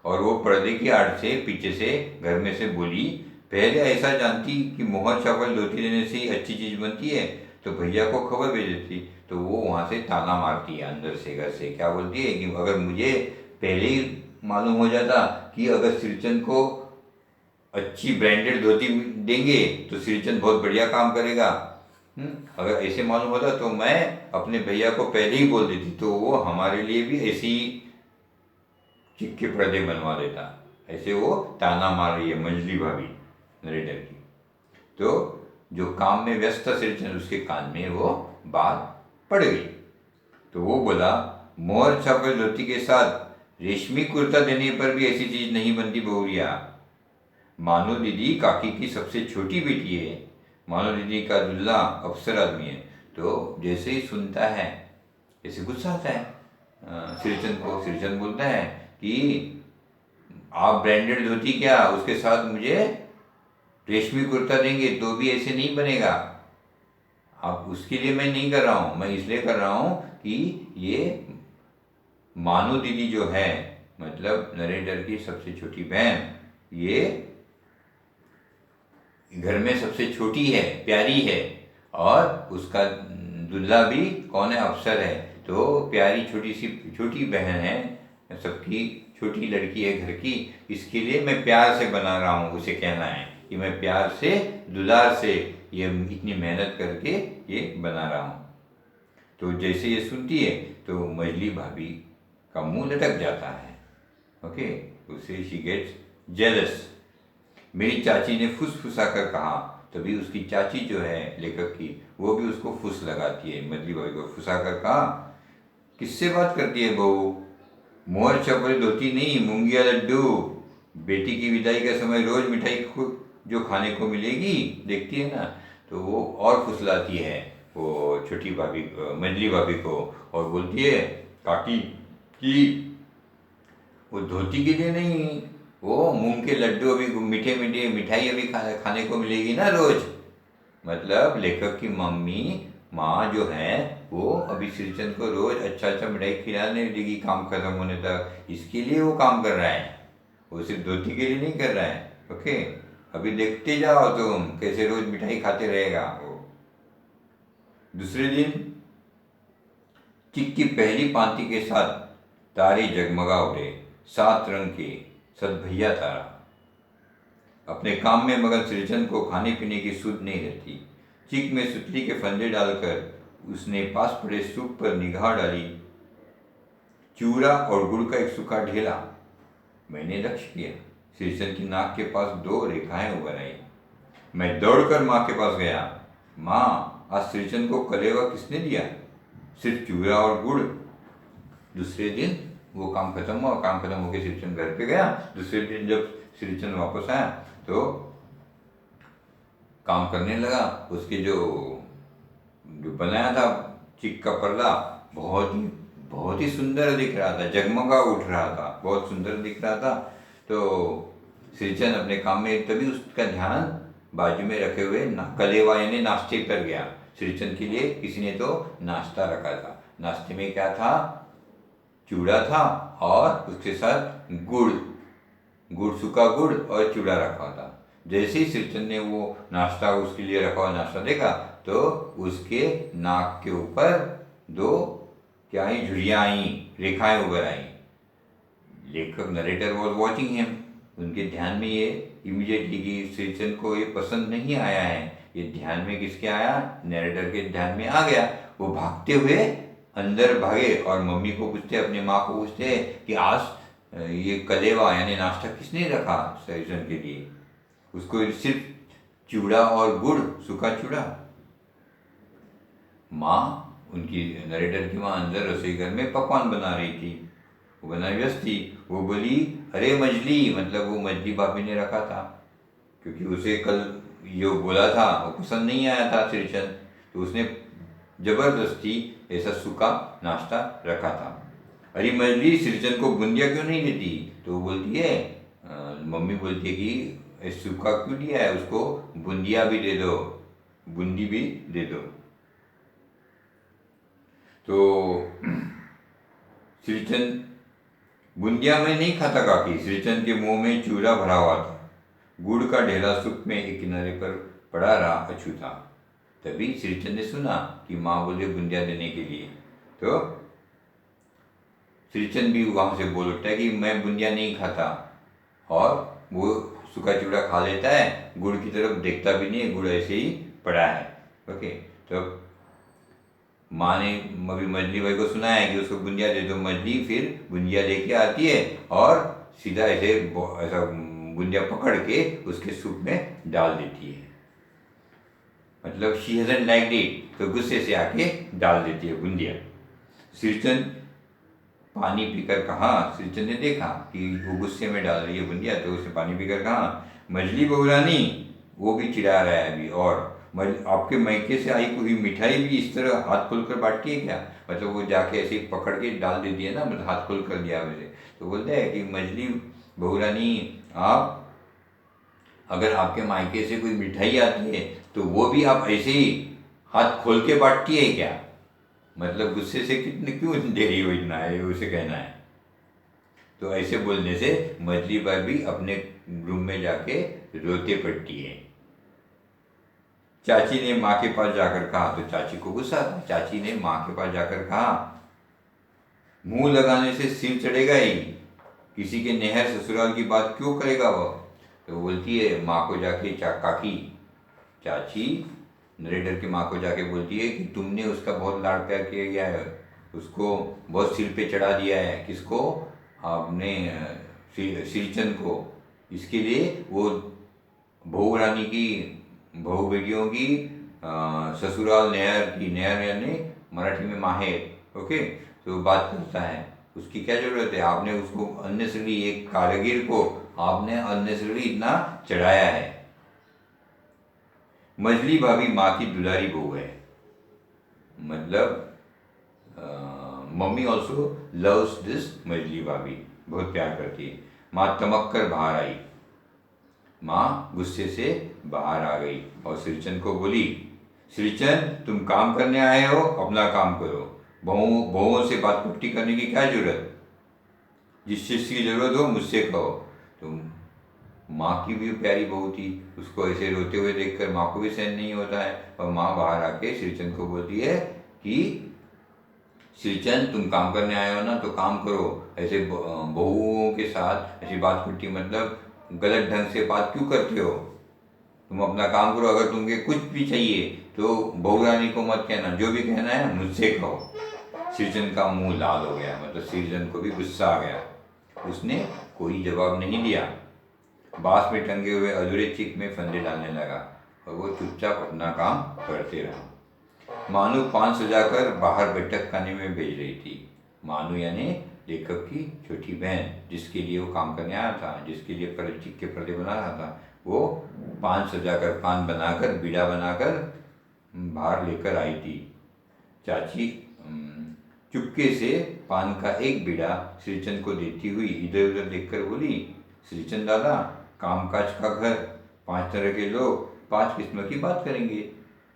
और वो पर्दे की आड़ से पीछे से घर में से बोली, पहले ऐसा जानती कि मोहर छापल धोती देने से ही अच्छी चीज़ बनती है तो भैया को खबर भेज देती। तो वो वहाँ से ताना मारती है अंदर से, घर से क्या बोलती है कि अगर मुझे पहले ही मालूम हो जाता कि अगर श्रीचंद को अच्छी ब्रांडेड धोती देंगे तो श्रीचंद बहुत बढ़िया काम करेगा। अगर ऐसे मालूम होता तो मैं अपने भैया को पहले ही बोल देती, तो वो हमारे लिए भी ऐसी चिक के पर्दे बनवा देता। ऐसे वो ताना मार रही है मंजली भाभी नरेटर की। तो जो काम में व्यस्त था श्रीचंद, उसके कान में वो बात पड़ गई। तो वो बोला, मोहर छापे धोती के साथ रेशमी कुर्ता देने पर भी ऐसी चीज नहीं बनती बहुरिया। मानो दीदी काकी की सबसे छोटी बेटी है, मानो दीदी का दुल्ला अफसर आदमी है। तो जैसे ही सुनता है ऐसे गुस्सा आता है श्रीचंद को। श्रीचंद बोलता है कि आप ब्रांडेड धोती क्या उसके साथ मुझे रेशमी कुर्ता देंगे तो भी ऐसे नहीं बनेगा। अब उसके लिए मैं नहीं कर रहा हूँ, मैं इसलिए कर रहा हूँ कि ये मानो दीदी जो है, मतलब नरेटर की सबसे छोटी बहन, ये घर में सबसे छोटी है, प्यारी है, और उसका दूल्हा भी कौन है, अफसर है। तो प्यारी छोटी सी छोटी बहन है, सबकी छोटी लड़की है घर की, इसके लिए मैं प्यार से बना रहा हूँ। उसे कहना है कि मैं प्यार से दुलार से ये इतनी मेहनत करके ये बना रहा हूँ। तो जैसे ये सुनती है तो मजली भाभी का मुंह लटक जाता है। ओके, उसे शी गेट्स जेलस। मेरी चाची ने फुसफुसा कर कहा। तभी उसकी चाची जो है लेखक की, वो भी उसको फुस लगाती है। मजली भाभी को फुसा कर कहा, किससे बात करती है बहू, मोहर छपरी धोती नहीं, मूंगिया लड्डू। बेटी की विदाई का समय रोज मिठाई जो खाने को मिलेगी, देखती है ना। तो वो और फुसलाती है वो छोटी भाभी मंजली भाभी को, और बोलती है काकी कि वो धोती के लिए नहीं, वो मूंग के लड्डू अभी मीठे मीठे मिठाई अभी खाने को मिलेगी ना रोज। मतलब लेखक की मम्मी माँ जो है वो अभी श्रीचंद को रोज अच्छा अच्छा मिठाई खिलाने देगी काम खत्म होने तक, इसके लिए वो काम कर रहा है, वो सिर्फ धोती के लिए नहीं कर रहा है। ओके, अभी देखते जाओ तुम कैसे रोज मिठाई खाते रहेगा वो। दूसरे दिन चिक की पहली पांति के साथ तारे जगमगा उठे, 7 रंग के सदभैया तारा। अपने काम में मगन श्रीचंद को खाने पीने की सुध नहीं रहती। चिक में सुतली के फंदे डालकर उसने पास पड़े सूप पर निगाह डाली। चूरा और गुड़ का एक सूखा ढेला। मैंने लक्ष्य किया, श्रीचंद की नाक के पास 2 रेखाएं उभर आई। मैं दौड़कर माँ के पास गया। माँ, आज श्रीचंद को कलेवा किसने दिया? सिर्फ चूरा और गुड़। दूसरे दिन वो काम खत्म हुआ, काम खत्म होकर श्रीचंद घर पे गया। दूसरे दिन जब श्रीचंद वापस आया तो काम करने लगा। उसके जो बनाया था चिक का पर्दा बहुत ही सुंदर दिख रहा था, जगमगा उठ रहा था, बहुत सुंदर दिख रहा था। तो श्रीचंद अपने काम में, तभी उसका ध्यान बाजू में रखे हुए कलेवा यानी नाश्ते पर गया। श्रीचंद के लिए किसी ने तो नाश्ता रखा था। नाश्ते में क्या था? चूड़ा था और उसके साथ गुड़, सूखा गुड़ और चूड़ा रखा था। जैसे ही श्रीचंद ने वो नाश्ता, उसके लिए रखा हुआ नाश्ता देखा तो उसके नाक के ऊपर 2 क्या ही झुर्रियाँ आई, रेखाएं उभर आई। लेखक नरेटर वॉज वॉचिंग हिम। उनके ध्यान में ये इमीडिएटली कि श्रीचंद को ये पसंद नहीं आया है, ये ध्यान में किसके आया? नरेटर के ध्यान में आ गया। वो भागते हुए अंदर भागे और मम्मी को पूछते, अपनी माँ को पूछते कि आज ये कलेवा यानी नाश्ता किसने रखा श्रीचंद के लिए? उसको सिर्फ चूड़ा और गुड़, सूखा चूड़ा। माँ, उनकी नरेटर की माँ अंदर रसोई घर में पकवान बना रही थी, वो बना व्यस्त थी। वो बोली, अरे मजली, मतलब वो मजली भाभी ने रखा था, क्योंकि उसे कल जो बोला था वो पसंद नहीं आया था श्रीचंद, तो उसने जबरदस्ती ऐसा सूखा नाश्ता रखा था। अरे मजली, श्रीचंद को बूंदिया क्यों नहीं देती? तो वो बोलती है, मम्मी बोलती है कि सूखा क्यों दिया है, उसको बूंदिया भी दे दो, बूंदी भी दे दो। तो श्रीचंद बूंदिया में नहीं खाता काकी। श्रीचंद के मुंह में चूरा भरा हुआ था, गुड़ का ढेला सूप में एक किनारे पर पड़ा रहा अछूता। तभी श्रीचंद ने सुना कि माँ बोले बूंदिया देने के लिए। तो श्रीचंद भी वहां से बोल उठता है कि मैं बूंदिया नहीं खाता, और वो सूखा चिवड़ा खा लेता है, गुड़ की तरफ देखता भी नहीं है, गुड़ ऐसे ही पड़ा है। ओके, तो माँ ने अभी मछली भाई को सुनाया कि उसको बुंदिया दे दो। मछली फिर बुंदिया लेके आती है और सीधा ऐसा बुंदिया पकड़ के उसके सूप में डाल देती है। मतलब शी हैजंट लाइक्ड इट, तो गुस्से से आके डाल देती है बुंदिया। सिरचन पानी पीकर कहा, सिरचन ने देखा कि वो गुस्से में डाल रही है बुंदिया, तो उसने पानी पीकर कहा, मछली बहुरानी वो भी चिढ़ा रहा है अभी, और आपके मायके से आई कोई मिठाई भी इस तरह हाथ खोल कर बांटती है क्या? मतलब वो जाके ऐसे ही पकड़ के डाल देती है ना, मतलब हाथ खोल कर दिया वैसे। तो बोलते हैं कि मछली बहुरानी, आप अगर आपके मायके से कोई मिठाई आती है तो वो भी आप ऐसे ही हाथ खोल के बांटती है क्या? मतलब गुस्से से कितने क्यों दे रही हो इतना है, उसे कहना है। तो ऐसे बोलने से मछली बाई भी अपने रूम में जाके रोते पड़ती है। चाची ने माँ के पास जाकर कहा, तो चाची को गुस्सा था। चाची ने माँ के पास जाकर कहा, मुंह लगाने से सिर चढ़ेगा ही, किसी के नहर ससुराल की बात क्यों करेगा वो? तो बोलती है माँ को जाके, काकी चाची नरेटर की माँ को जाके बोलती है कि तुमने उसका बहुत लाड़ प्यार किया गया है, उसको बहुत सिर पे चढ़ा दिया है। किसको? आपने सिरचंद को। इसके लिए वो बहू रानी की, बहू बेटियों की ससुराल नहर की, नहर यानी मराठी में माहेर। ओके, तो बात करता है, उसकी क्या जरूरत है? आपने उसको अननेसेसरी, एक कारीगर को आपने अननेसेसरी इतना चढ़ाया है। मछली भाभी माँ की दुलारी बहू है, मतलब मम्मी ऑल्सो लव्स दिस मछली भाभी, बहुत प्यार करती है। माँ तमक कर बाहर आई, माँ गुस्से से बाहर आ गई और श्रीचंद को बोली, श्रीचंद तुम काम करने आए हो, अपना काम करो, बहुओं से बात पुट्टी करने की क्या जरूरत? जिस चीज़ की जरूरत हो मुझसे कहो। तुम माँ की भी प्यारी बहू थी, उसको ऐसे रोते हुए देखकर माँ को भी सहन नहीं होता है, और माँ बाहर आके श्रीचंद को बोलती है कि श्रीचंद तुम काम करने आए हो ना, तो काम करो, ऐसे बहुओं के साथ ऐसी बात पुट्टी, मतलब गलत ढंग से बात क्यों करते हो? तुम अपना काम करो, अगर तुमके कुछ भी चाहिए तो बहू रानी को मत कहना, जो भी कहना है मुझसे कहो। श्रीचंद का मुंह लाल हो गया, मतलब श्रीचंद को भी गुस्सा आ गया, उसने कोई जवाब नहीं दिया। बांस में टंगे हुए अधूरे चिक में फंदे डालने लगा और वो चुपचाप अपना काम करते रहा। मानू पान सजाकर बाहर बैठक खाने में भेज रही थी। मानू यानी लेखक की छोटी बहन, जिसके लिए वो काम करने आया था, जिसके लिए चिक के पर्दे बना रहा था, वो पान सजाकर, पान बनाकर, बीड़ा बनाकर बाहर लेकर आई थी। चाची चुपके से पान का एक बीड़ा श्रीचंद को देती हुई इधर उधर देखकर बोली, श्रीचंद दादा, कामकाज का घर, 5 तरह के लोग, 5 किस्म की बात करेंगे,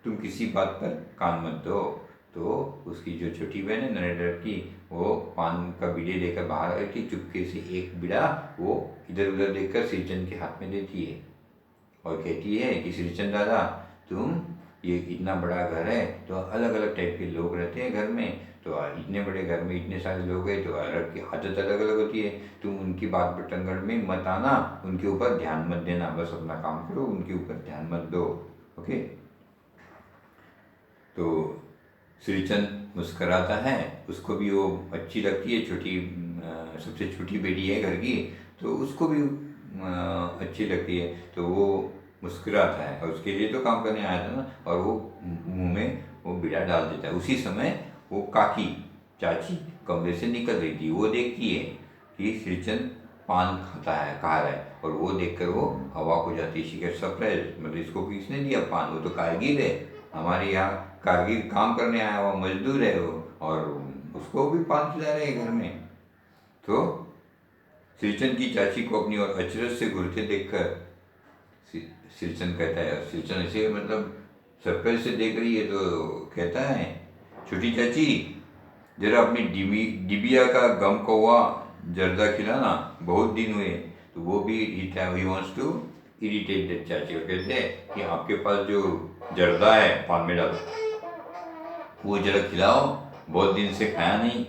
तुम किसी बात पर कान मत दो। तो उसकी जो छोटी बहन है नरेटर की, वो पान का बीड़े लेकर बाहर आई थी, चुपके से एक बीड़ा वो इधर उधर देखकर श्रीचंद के हाथ में देती है और कहती है कि श्रीचंद दादा, तुम, ये इतना बड़ा घर है तो अलग अलग टाइप के लोग रहते हैं घर में, तो इतने बड़े घर में इतने सारे लोग हैं तो अलग की आदत अलग अलग होती है, तुम उनकी बात बटंगड़ में मत आना, उनके ऊपर ध्यान मत देना, बस अपना काम करो, उनके ऊपर ध्यान मत दो। ओके, तो श्रीचंद मुस्कराता है, उसको भी वो अच्छी लगती है, छोटी सबसे छोटी बेटी है घर की, तो उसको भी अच्छी लगती है, तो वो मुस्कुराता है और उसके लिए तो काम करने आया था ना, और वो मुंह में वो बीड़ा डाल देता है। उसी समय वो काकी, चाची कमरे से निकल रही थी, वो देखती है कि श्रीचंद पान खाता है, खा रहा है, और वो देखकर वो हवा को जाती है, शी गेट सरप्राइज, मतलब इसको किसने दिया पान? वो तो कारगिल है, हमारे यहाँ कारगिल काम करने आया हुआ मजदूर है वो, और उसको भी पान खिला रहे हैं घर में। तो श्रीचंद की चाची को अपनी ओर अचरज से घूरते देखकर श्रीचंद कहता है, श्रीचंद ऐसे मतलब सरप्राइज से देख रही है, तो कहता है, छोटी चाची जरा अपनी डिबिया का गम कौवा जर्दा खिलाना, बहुत दिन हुए। तो वो भी he wants to irritate that चाची, और कहते हैं कि आपके पास जो जर्दा है पान में डाल, वो जरा खिलाओ, बहुत दिन से खाया नहीं।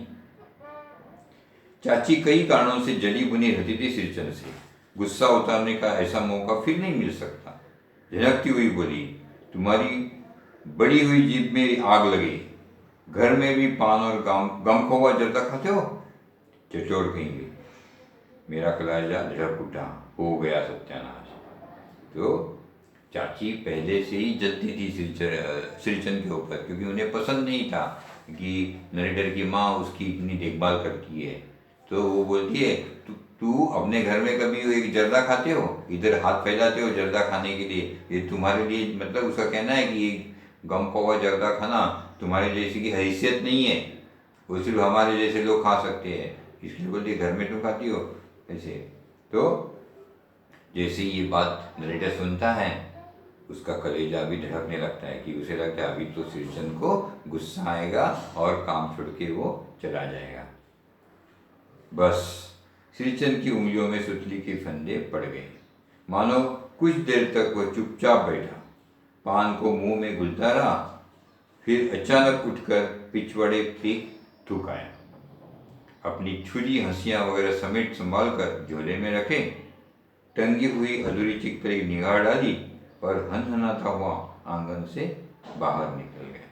चाची कई कारणों से जली बुनी रहती थी श्रीचंद से, गुस्सा उतारने का ऐसा मौका फिर नहीं मिल सकता। झनकती हुई बोली, तुम्हारी बड़ी हुई जीभ में आग लगी, घर में भी पान और गम खोवा जर्दा खाते हो, चचोर कहेंगे। मेरा कलेजा धड़क उठा, हो गया सत्यानाश। तो चाची पहले से ही जलती थी श्रीचंद के ऊपर, क्योंकि उन्हें पसंद नहीं था कि नरेटर की माँ उसकी इतनी देखभाल करती है। तो वो बोलती है, तू अपने घर में कभी एक जर्दा खाते हो, इधर हाथ फैलाते हो जर्दा खाने के लिए, ये तुम्हारे लिए, मतलब उसका कहना है कि ये गम कौवा जर्दा खाना तुम्हारे जैसी की हैसियत नहीं है, वो सिर्फ हमारे जैसे लोग खा सकते हैं, इसलिए बोलती है घर में तुम खाती हो ऐसे। तो जैसे ये बात नरेटर सुनता है, उसका कलेजा भी धड़कने लगता है कि उसे लगता है अभी तो श्रीचंद को गुस्सा आएगा और काम छोड़ के वो चला जाएगा। बस श्रीचंद की उंगलियों में सुतली के फंदे पड़ गए, मानो कुछ देर तक वह चुपचाप बैठा, पान को मुंह में घुलता रहा, फिर अचानक उठकर पिछवाड़े पे थूक आया। अपनी छुरी हंसियां वगैरह समेट संभाल कर झोले में रखे, टंगी हुई अधूरी चिक पर एक निगाह डाली और हनहनाता हुआ आंगन से बाहर निकल गया।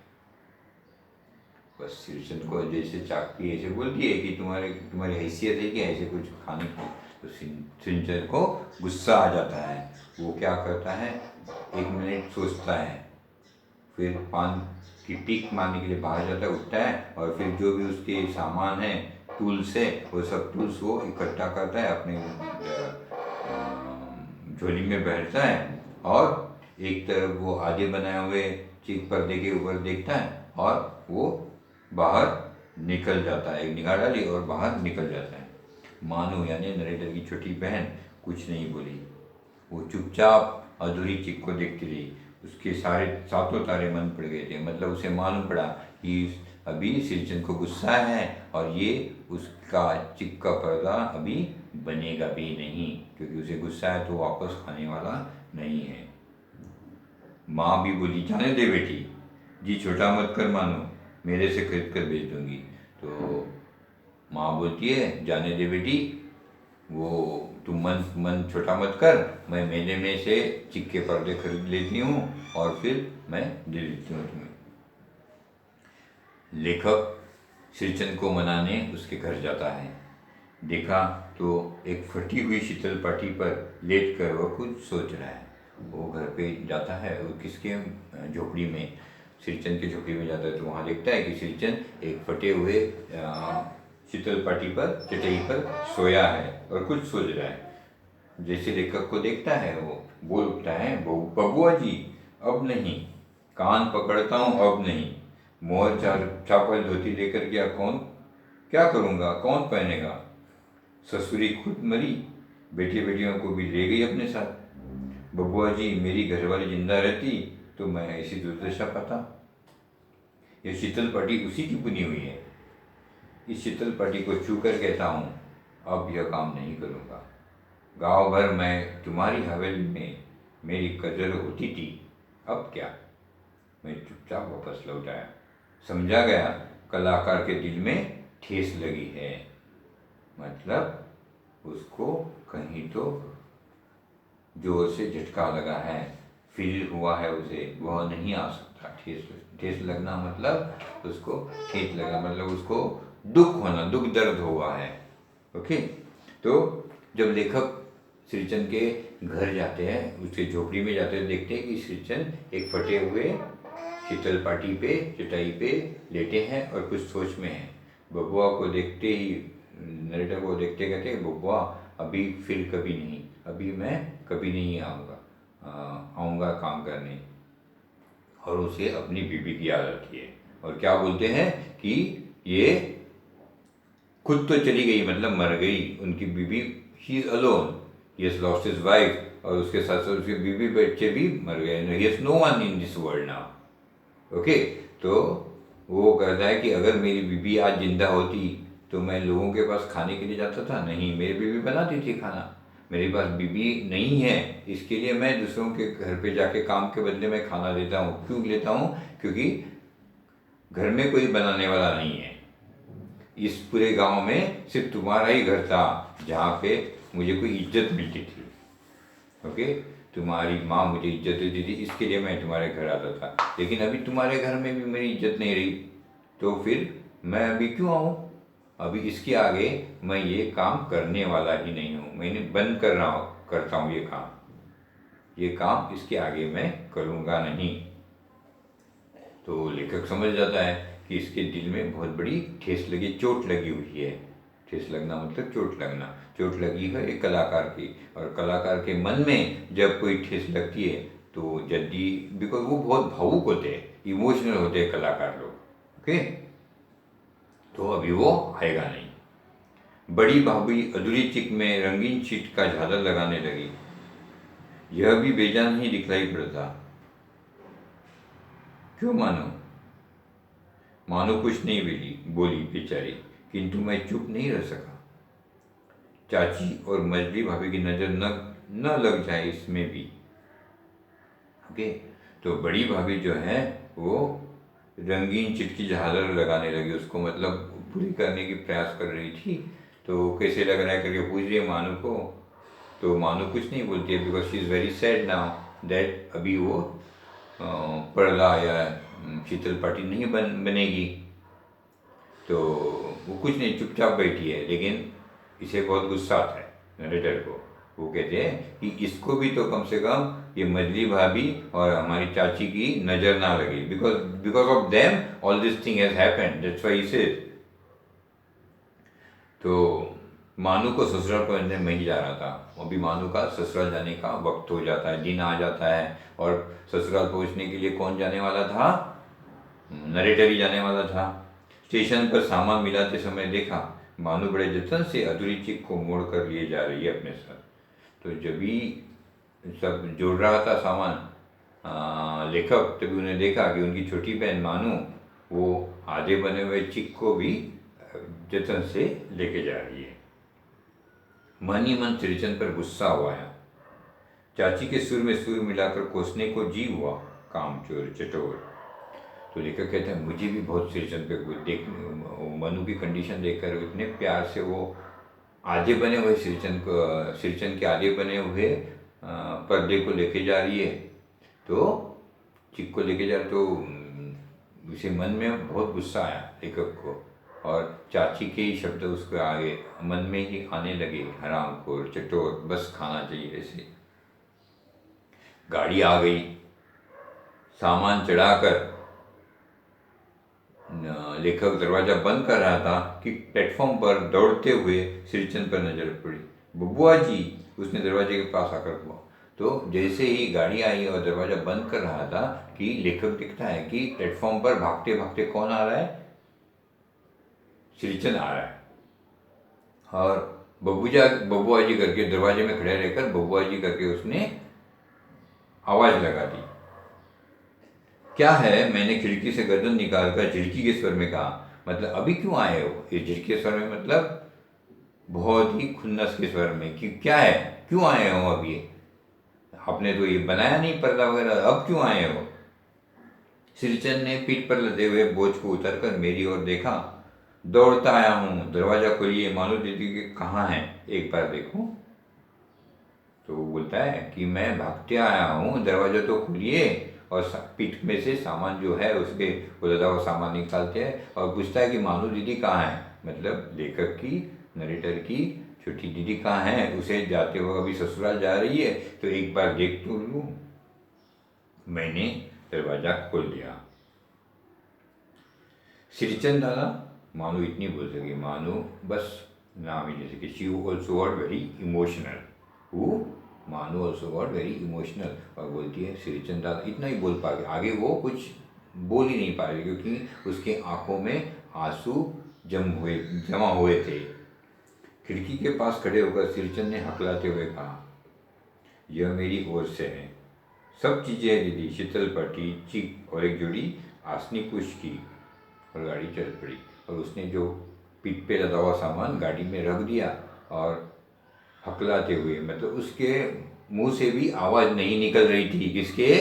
बस श्रीचंद को जैसे चाकती ऐसे बोलती है कि तुम्हारी हैसियत है कि ऐसे कुछ खाने की, तो श्रीचंद को गुस्सा आ जाता है। वो क्या करता है, 1 मिनट सोचता है, फिर पान की टीक मारने के लिए बाहर जाता है, उठता है और फिर जो भी उसके सामान है टूल्स है, वो सब टूल्स वो इकट्ठा करता है, अपने झोली में बैठता है और एक तरफ वो आधे बनाए हुए चीक पर्दे के ऊपर देखता है और वो बाहर निकल जाता है। एक निगाह डाली और बाहर निकल जाता है। मानू यानी नरेटर की छोटी बहन कुछ नहीं बोली, वो चुपचाप अधूरी चिक को देखती रही। उसके सारे 7 तारे मन पड़ गए थे, मतलब उसे मालूम पड़ा कि अभी श्रीचंद को गुस्सा है और ये उसका चिक का पर्दा अभी बनेगा भी नहीं, क्योंकि उसे गुस्सा है तो वापस खाने वाला नहीं है। माँ भी बोली, जाने दे बेटी, जी छोटा मत कर मानो, मेरे से खरीद कर बेच दूंगी। तो माँ बोलती है, जाने दे बेटी, वो तुम मन छोटा मत कर, मैं मेले में से चिक के पर्दे खरीद लेती हूँ और फिर मैं दे देती हूँ तुम्हें। लेखक श्रीचंद को मनाने उसके घर जाता है। देखा तो एक फटी हुई शीतल पाटी पर लेट कर वह कुछ सोच रहा है। वो घर पे जाता है, वो किसके झोपड़ी में, श्रीचंद की झोपड़ी में जाता है, तो वहाँ देखता है कि श्रीचंद एक फटे हुए शीतल पाटी पर चटाई पर सोया है और कुछ सोच रहा है। जैसे लेखक को देखता है वो बोल उठता है, बबुआ जी अब नहीं, कान पकड़ता हूँ अब नहीं, मोहर चापल धोती लेकर गया कौन, क्या करूँगा, कौन पहनेगा, ससुरी खुद मरी, बेटी बेटियों को भी ले गई अपने साथ, बबुआ जी मेरी घरवाली जिंदा रहती तो मैं ऐसी दुर्दशा पाता। ये शीतल पाटी उसी की बुनी हुई है, इस शीतल पाटी को छू कर कहता हूँ अब यह काम नहीं करूँगा। गाँव भर मैं तुम्हारी हवेली में मेरी कदर होती थी, अब क्या। मैं चुपचाप वापस लौट आया, समझा गया कलाकार के दिल में ठेस लगी है, मतलब उसको कहीं तो जोर से झटका लगा है, फील हुआ है उसे, वह नहीं आ सकता। ठेस लगना मतलब उसको ठेस लगा, मतलब उसको दुख होना, दुख दर्द हुआ है। ओके, तो जब लेखक श्रीचंद के घर जाते हैं, उसके झोपड़ी में जाते हैं, देखते हैं कि श्रीचंद एक फटे हुए शीतल पाटी पे चटाई पे लेटे हैं और कुछ सोच में हैं। बबुआ को देखते ही, नरेटर को देखते कहते, बबुआ अभी फिर कभी नहीं, अभी मैं कभी नहीं आऊँगा काम करने। और उसे अपनी बीबी की याद आती है और क्या बोलते हैं कि ये खुद तो चली गई, मतलब मर गई उनकी बीबी, he is alone, he has lost his wife, और उसके साथ साथ उसके बीबी बच्चे भी मर गए, he has no one in this world now. Okay, तो वो कहता है कि अगर मेरी बीबी आज जिंदा होती तो मैं लोगों के पास खाने के लिए जाता था, नहीं, मेरी बीबी बनाती थी खाना, मेरे पास बीबी नहीं है, इसके लिए मैं दूसरों के घर पे जाके काम के बदले में खाना लेता हूँ। क्यों लेता हूँ, क्योंकि घर में कोई बनाने वाला नहीं है, इस पूरे गांव में सिर्फ तुम्हारा ही घर था जहाँ पे मुझे कोई इज्जत मिलती थी। ओके, तुम्हारी माँ मुझे इज्जत देती थी, इसके लिए मैं तुम्हारे घर आता था। लेकिन अभी तुम्हारे घर में भी मेरी इज्जत नहीं रही, तो फिर मैं अभी क्यों आऊँ? अभी इसके आगे मैं ये काम करने वाला ही नहीं हूँ। मैंने बंद कर रहा हूँ, करता हूँ ये काम इसके आगे मैं करूँगा नहीं। तो लेखक समझ जाता है कि इसके दिल में बहुत बड़ी ठेस लगी, चोट लगी हुई है। ठेस लगना मतलब चोट लगना, चोट लगी है एक कलाकार की। और कलाकार के मन में जब कोई ठेस लगती है तो जल्दी, बिकॉज वो बहुत भावुक होते हैं, इमोशनल होते हैं कलाकार लोग। ओके, तो अभी वो आएगा नहीं। बड़ी भाभी अधूरी चिक में रंगीन चीट का झालर लगाने लगी। यह भी बेजान ही दिखलाई पड़ता। क्यों मानो? मानो कुछ नहीं बोली बेचारी, किंतु मैं चुप नहीं रह सका। चाची और मजली भाभी की नज़र न लग जाए इसमें भी। ओके, तो बड़ी भाभी जो है वो रंगीन चिटकी झालर लगाने लगी, उसको मतलब पूरी करने की प्रयास कर रही थी। तो कैसे लग रहा है करके पूछ रही है मानू को। तो मानू कुछ नहीं बोलती है, because she is very sad now that अभी वो पड़ला या शीतल पार्टी नहीं बनेगी। तो वो कुछ नहीं, चुपचाप बैठी है। लेकिन इसे बहुत गुस्सा आता है नरेटर को। वो कहते हैं कि इसको भी तो कम से कम ये मजली भाभी और हमारी चाची की नज़र ना लगे, because of them all this thing has happened, that's why he said. तो मानू को ससुराल पहुंचने में ही जा रहा था। अभी मानू का ससुराल जाने का वक्त हो जाता है, दिन आ जाता है। और ससुराल पहुंचने के लिए कौन जाने वाला था? नरेटर ही जाने वाला था। स्टेशन पर सामान मिलाते समय देखा मानू बड़े जतन से अधूरी चिक को मोड़ कर लिए जा रही है अपने साथ। तो जब भी सब जोड़ रहा था सामान लेखक, तभी उन्हें देखा कि उनकी छोटी बहन मानू वो आधे बने हुए चिक को भी जतन से लेके जा रही है। मन ही मन त्रिचंद पर गुस्सा हुआ है। चाची के सुर में सुर मिलाकर कोसने को जी हुआ, कामचोर चटोर। तो लेखक कहते हैं मुझे भी बहुत श्रीचंद पे देख, मनु की कंडीशन देखकर इतने प्यार से वो आधे बने हुए श्रीचंद के आधे बने हुए पर्दे को लेके जा रही है। तो चिक को लेके जा रही, तो उसे मन में बहुत गुस्सा आया लेखक को। और चाची के ही शब्द उसके आगे मन में ही आने लगे, हरामखोर चटोर, बस खाना चाहिए ऐसे। गाड़ी आ गई। सामान चढ़ाकर लेखक दरवाजा बंद कर रहा था कि प्लेटफॉर्म पर दौड़ते हुए श्रीचंद पर नजर पड़ी। बबुआ जी, उसने दरवाजे के पास आकर हुआ। तो जैसे ही गाड़ी आई और दरवाजा बंद कर रहा था कि लेखक दिखता है कि प्लेटफॉर्म पर भागते भागते कौन आ रहा है? श्रीचंद आ रहा है। और बबुआ जी करके दरवाजे में खड़े रहकर बबुआ जी करके उसने आवाज लगा दी। क्या है? मैंने खिड़की से गर्दन निकालकर झिड़की के स्वर में कहा। मतलब अभी क्यों आए हो? ये झिड़की के स्वर में मतलब बहुत ही खुन्नस के स्वर में कि क्या है, क्यों आए हो? अभी आपने तो ये बनाया नहीं पर्दा वगैरह, अब क्यों आए हो? श्रीचंद ने पीठ पर लदे हुए बोझ को उतरकर मेरी ओर देखा। दौड़ता आया हूँ, दरवाजा खोलिए, मानो दीदी के कहाँ है, एक बार देखो। तो वो बोलता है कि मैं भागते आया हूँ, दरवाजा तो खोलिए। और पीठ में से सामान जो है उसके वो लदा हुआ सामान निकालते हैं और पूछता है कि मानो दीदी कहाँ है, मतलब लेखक की, नरेटर की छोटी दीदी कहाँ है, उसे जाते हुए अभी ससुराल जा रही है तो एक बार देख तो लूँ। मैंने दरवाजा खोल दिया। श्रीचंद दादा, मानो इतनी बोल सके, मानो बस नाम ही ले सके। She also got very emotional. वो मानो ऑल्सो गॉट वेरी इमोशनल। और बोलती है श्रीचंद दादा, इतना ही बोल पा गए, आगे वो कुछ बोल ही नहीं पा रही क्योंकि उसके आंखों में आंसू जमा हुए थे। खिड़की के पास खड़े होकर श्रीचंद ने हकलाते हुए कहा, यह मेरी ओर से है, सब चीज़ें है दीदी, शीतल पट्टी, चिक और एक जोड़ी आसनी पुश की। और गाड़ी चल पड़ी और उसने जो पीठ पे लदा हुआ सामान गाड़ी में रख दिया और हकलाते हुए, मतलब उसके मुंह से भी आवाज़ नहीं निकल रही थी। किसके?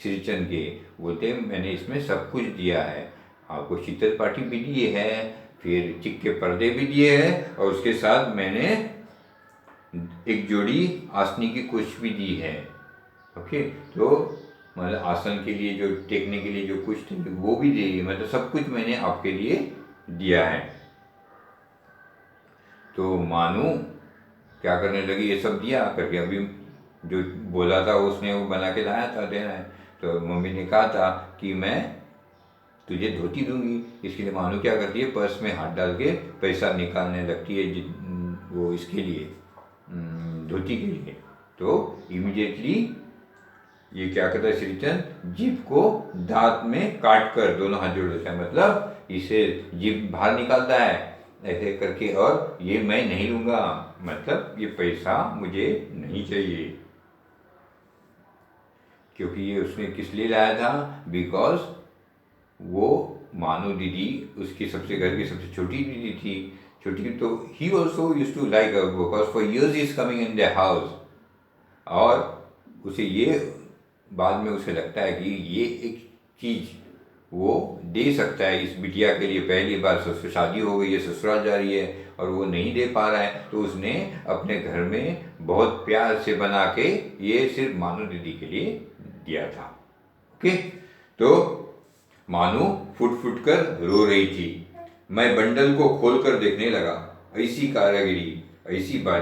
श्रीचंद के। बोलते मैंने इसमें सब कुछ दिया है, आपको शीतल पार्टी भी दी है, फिर चिक के पर्दे भी दिए हैं और उसके साथ मैंने एक जोड़ी आसनी की कुछ भी दी है। ओके, तो मतलब आसन के लिए जो टेकने के लिए जो कुछ थे वो भी दे दी, मतलब सब कुछ मैंने आपके लिए दिया है। तो मानू क्या करने लगी, ये सब दिया करके, अभी जो बोला था उसने वो बना के लाया था देना है। तो मम्मी ने कहा था कि मैं तुझे धोती दूंगी। इसके लिए मानू क्या करती है, पर्स में हाथ डाल के पैसा निकालने लगती है वो इसके लिए, धोती के लिए। तो इमीडिएटली ये क्या करता है श्रीचंद, जीभ को दांत में काट कर दोनों हाथ जोड़ देता है, मतलब इसे जीभ बाहर निकालता है ऐसे करके, और ये मैं नहीं लूंगा, मतलब ये पैसा मुझे नहीं चाहिए। क्योंकि ये उसने किस लिए लाया था, बिकॉज वो मानू दीदी उसकी सबसे घर की सबसे छोटी दीदी थी, छोटी, तो he also use to like because for years is coming in the house. और उसे ये बाद में उसे लगता है कि ये एक चीज़ वो दे सकता है इस बिटिया के लिए, पहली बार ससुर शादी हो गई है, ससुराल जा रही है और वो नहीं दे पा रहा है, तो उसने अपने घर में बहुत प्यार से बना के ये सिर्फ मानू दीदी के लिए दिया था। ओके, तो मानू फुट फुट कर रो रही थी। मैं बंडल को खोल कर देखने लगा, ऐसी कारागिरी, ऐसी